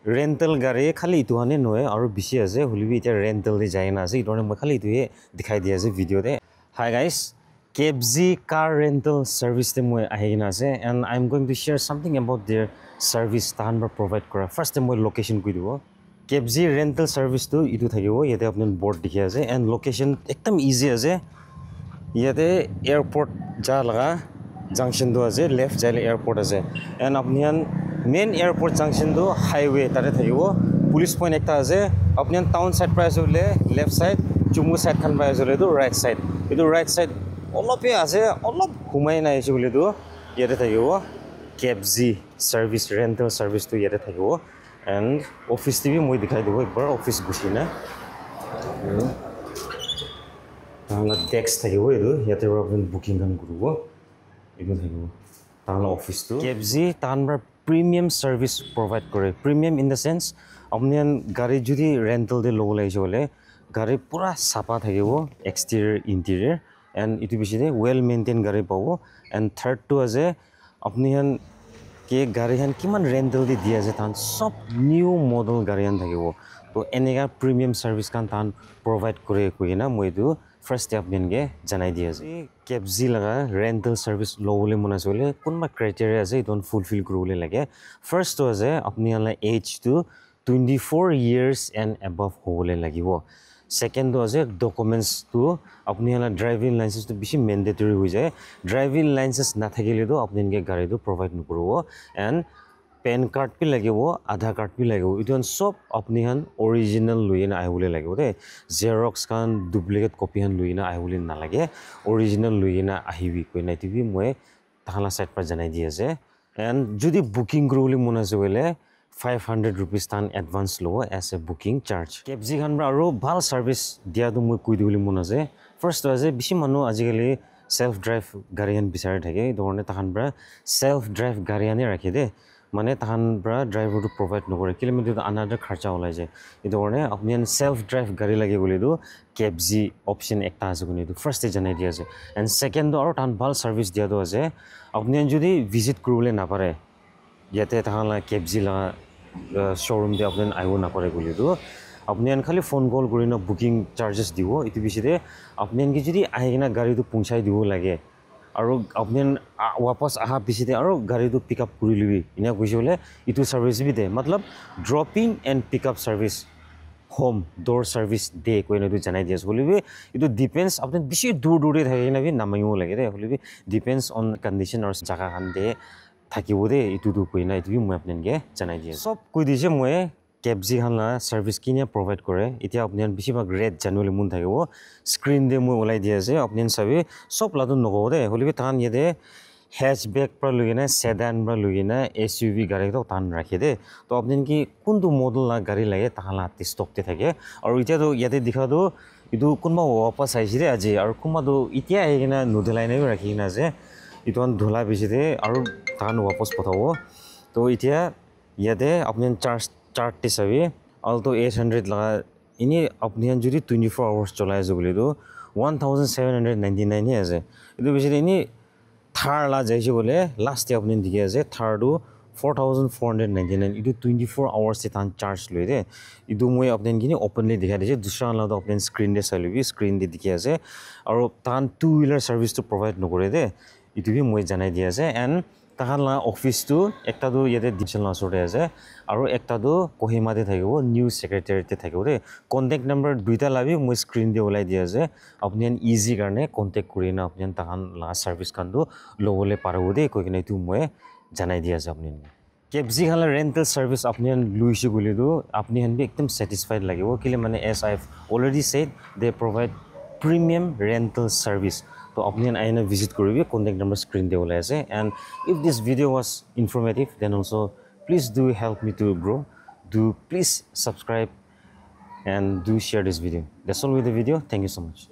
rental gari khali itu hane noe aru bishi ase hulibi ita rental de jai na ase itone moi khali itu he dikhai dia ase video de. Hi guys, KFZ car rental service de moi ahina ase and I'm going to share something about their service tahan ba provide kora. First de moi location koi dibo. KFZ rental service to itu thakibo yate apne board dikhi ase and location ekdam easy ase. Yate airport ja laga junction do ase left jale airport ase and apnian main airport junction do highway tare thakibo police point ekta ase apnian town side pra ase bole left side chumu side khan pra ase bole do right side edu right side olope ase olop humai na ase bole do yate thakibo KFZ service rental service to yate thakibo and office tv moi dikhai dibo ekbar office gushina tangla text thakibo edu yate apni booking kan kurubo edu thakibo tangla office to KFZ tanra premium service provide kore premium in the sense apnian gari judi rental de lobo lai jole gari pura sapa thakibo exterior interior and itu bishi de well maintained gari pawo and third to ase apnian ke gari han kiman rental de dia ase tan sob new model gari han thakibo to enega premium service kan tan provide kore koina moi du first step ninge janai dia ase KFZ laga rental service lowole mona sole kunba criteria ase don fulfill kurule lage first to ase apni ala age to 24 years and above hole lagibo second to ase documents to apni ala driving license to bishi mandatory ho jaye driving license na thakile do apni ge gari do provide nukurobo and PAN card pi lagibo Aadhaar card pi lagibo iton sob apni han original luina ahule lagibo de xerox kan duplicate copy han luina ahule na lage original luina ahibi koina tv moi tahala site par janai di ase and jodi booking grole mona jole 500 rupees tan advance lo as a booking charge KFZ kan bra ro bhal service dia do moi koi dibole mona je first was bishi manu ajikali self drive gari han bisare thake dorne tahan bra self drive gari ane rakhe de মানে তাহান ব্রা driver to provide নকরে kilometre another খরচা ওলাই যায় এই ধরনের আপনি সেলফ ড্রাইভ গাড়ি লাগে বলে দো KFZ অপশন একটা আছে কোনি দো ফার্স্টে জানাই দিয়া আছে এন্ড সেকেন্ড আর টান ভাল সার্ভিস দিয়া দো আছে আপনি যদি ভিজিট করলে না পারে ইয়াতে তাহালা KFZ লা শোরুম দিয়ে আপনি আইও না পারে বলে দো আপনি খালি ফোন কল করি না বুকিং চার্জেস দিব ইতি বিশিতে আপনি কি যদি আইনা গাড়ি তো পৌঁছাই দিব লাগে আৰু আপনি वापस আহা পিছতে আৰু গাড়ীটো পিকআপ কৰি লবি ইনা কৈছিলে ইটো সাৰ্ভিস বি দে मतलब dropping and pickup service home door service দে কইনা তো জানাই দিয়াস বলিবি ইটো ডিপেন্ডস আপনি বেশি দূর দূরে থাকে না বি নামাইও লাগে দে বলিবি ডিপেন্ডস অন কন্ডিশন আৰু জায়গা খান দে থাকিব দে ইটো তো কইনা ইটো মই আপনানকে জানাই দিয়াস সব কই দিছে মই KFZ খানলা সার্ভিস কিনে প্রোভাইড করে এটা আপনান বেশিরভাগ রেড জানুয়ালি মুন থাকিব স্ক্রিন দে মই ওলাই দিয়া আছে আপনান সবে সব লাদু নগো দে হলিবি তান ইদে হ্যাচব্যাক পৰা লইনা সেডান পৰা লইনা SUV গাড়ী তো তান ৰাখে দে তো আপনান কি কোনটো মডেল লা গাড়ী লাগে তাহালা স্টকতে থাকে আৰু ইটা তো ইয়াতে দেখাদো ইটো কোনবা ওয়াপাস আইছে দে আজি আৰু কোনবা তো ইতিয়া আইনা নুধলাই নাই ৰাখি না যে ইটোন ধুলা বেছি দে আৰু তান ওয়াপাস পঠাব তো ইতিয়া ইয়াতে আপনান চার্টটি চাবি অলটো 800 লাগা ইনি আপনি যদি 24 আওয়ার্স চলাই আছে বলি তো 1799 হে আছে এটো বেছি ইনি থার লা যাইছে বলে লাস্টে আপনি দিকে আছে থারডো 4499 ইটো 24 আওয়ার্স তে তান চার্জ লই দে ইটো মই আপনি কিনি ওপেনলি দেখা দিছে দুসরা লা আপনি স্ক্রিন দে চাইলবি স্ক্রিন দে দিকে আছে আৰু তান টু হুইলাৰ সাৰ্ভিস তো প্ৰোভাইড নকৰে দে ইটো বি মই জানাই দি আছে এন্ড তাহালা অফিস তো একটা তো ইয়াতে ডিজিটাল নাসরে আছে আৰু একটা তো কোহিমাতে থাকিব নিউ সেক্রেটারিতে থাকিব রে কন্টাক্ট নাম্বার দুইটা লাবি মই স্ক্রিন দিয়ে ওলাই দিয়া আছে আপনি ইজি কারণে কন্টাক্ট করি না আপনি তাহান লা সার্ভিস কান তো লবলে পারব দে কই কিনে তু মই জানাই দিয়া আছে আপনি KFZ খালা রেন্টাল সার্ভিস আপনি লুইছে বলি তো আপনি হন একদম স্যাটিসফাইড লাগিব কিলে মানে as I already said they provide premium rental service তো আপনি আইনা ভিজিট করবি কন্টাক্ট নাম্বার স্ক্রিন দিয়ে ওলাই আছে and if this video was informative then also please do help me to grow do please subscribe and do share this video. That's all with the video. Thank you so much.